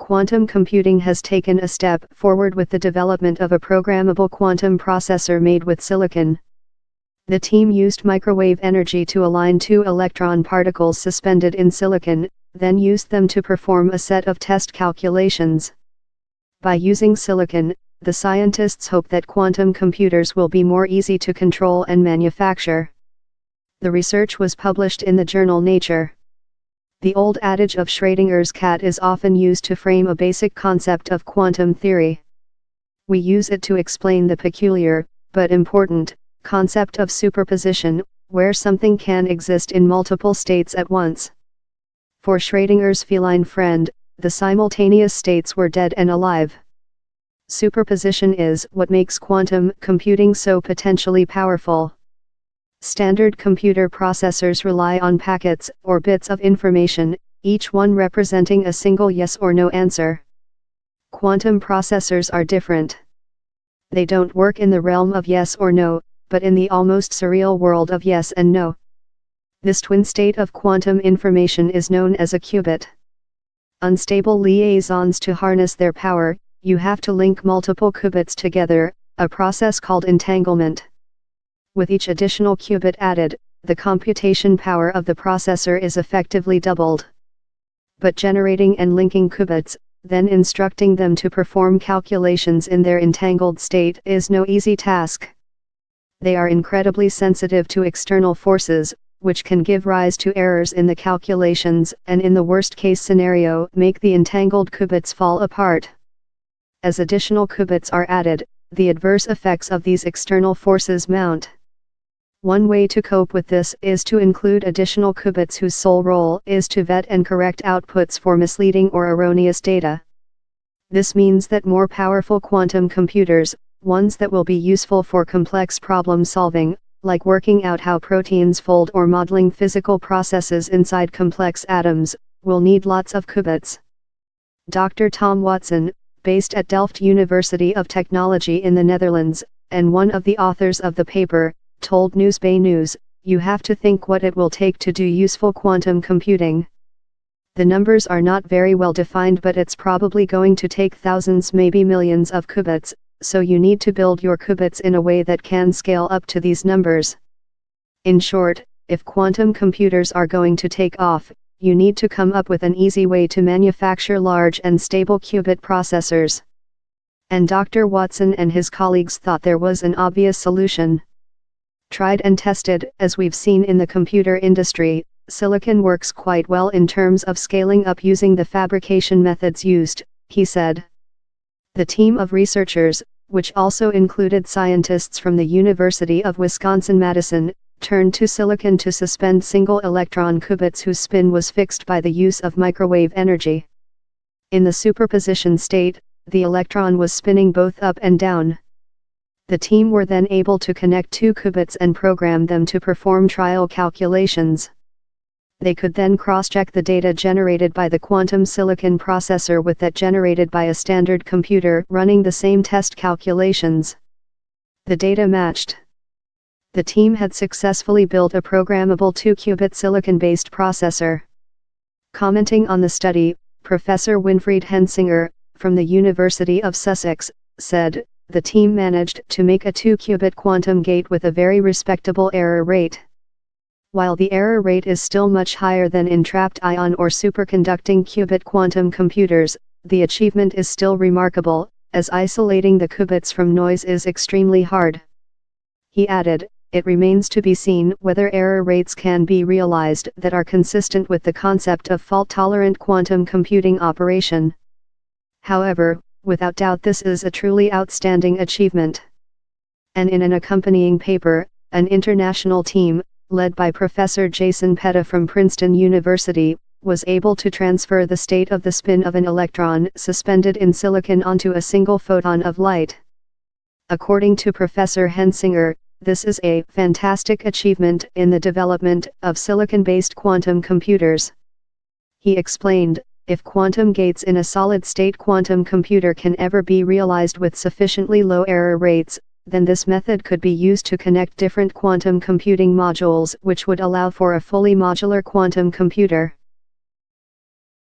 quantum computing has taken a step forward with the development of a programmable quantum processor made with silicon. The team used microwave energy to align two electron particles suspended in silicon, then used them to perform a set of test calculations. By using silicon, the scientists hope that quantum computers will be more easy to control and manufacture. The research was published in the journal Nature. The old adage of Schrödinger's cat is often used to frame a basic concept of quantum theory. We use it to explain the peculiar, but important, concept of superposition, where something can exist in multiple states at once. For Schrödinger's feline friend, the simultaneous states were dead and alive. Superposition is what makes quantum computing so potentially powerful. Standard computer processors rely on packets or bits of information, each one representing a single yes or no answer. Quantum processors are different. They don't work in the realm of yes or no, but in the almost surreal world of yes and no. This twin state of quantum information is known as a qubit. Unstable liaisons to harness their power, you have to link multiple qubits together, a process called entanglement. With each additional qubit added, the computation power of the processor is effectively doubled. But generating and linking qubits, then instructing them to perform calculations in their entangled state is no easy task. They are incredibly sensitive to external forces, which can give rise to errors in the calculations and in the worst-case scenario make the entangled qubits fall apart. As additional qubits are added, the adverse effects of these external forces mount. One way to cope with this is to include additional qubits whose sole role is to vet and correct outputs for misleading or erroneous data. This means that more powerful quantum computers, ones that will be useful for complex problem solving, like working out how proteins fold or modeling physical processes inside complex atoms, will need lots of qubits. Dr. Tom Watson, based at Delft University of Technology in the Netherlands, and one of the authors of the paper, told Newsbay News, "You have to think what it will take to do useful quantum computing. The numbers are not very well defined, but it's probably going to take thousands, maybe millions of qubits, so you need to build your qubits in a way that can scale up to these numbers. In short, if quantum computers are going to take off, you need to come up with an easy way to manufacture large and stable qubit processors." And Dr. Watson and his colleagues thought there was an obvious solution. Tried and tested, as we've seen in the computer industry, silicon works quite well in terms of scaling up using the fabrication methods used, he said. The team of researchers, which also included scientists from the University of Wisconsin-Madison, turned to silicon to suspend single electron qubits whose spin was fixed by the use of microwave energy. In the superposition state, the electron was spinning both up and down. The team were then able to connect two qubits and program them to perform trial calculations. They could then cross-check the data generated by the quantum silicon processor with that generated by a standard computer running the same test calculations. The data matched. The team had successfully built a programmable 2-qubit silicon-based processor. Commenting on the study, Professor Winfried Hensinger, from the University of Sussex, said, "The team managed to make a 2-qubit quantum gate with a very respectable error rate. While the error rate is still much higher than in trapped ion or superconducting qubit quantum computers, the achievement is still remarkable, as isolating the qubits from noise is extremely hard." He added, "It remains to be seen whether error rates can be realized that are consistent with the concept of fault-tolerant quantum computing operation. However, without doubt this is a truly outstanding achievement." And in an accompanying paper, an international team, led by Professor Jason Petta from Princeton University, was able to transfer the state of the spin of an electron suspended in silicon onto a single photon of light. According to Professor Hensinger, this is a fantastic achievement in the development of silicon-based quantum computers. He explained, "If quantum gates in a solid-state quantum computer can ever be realized with sufficiently low error rates, then this method could be used to connect different quantum computing modules, which would allow for a fully modular quantum computer."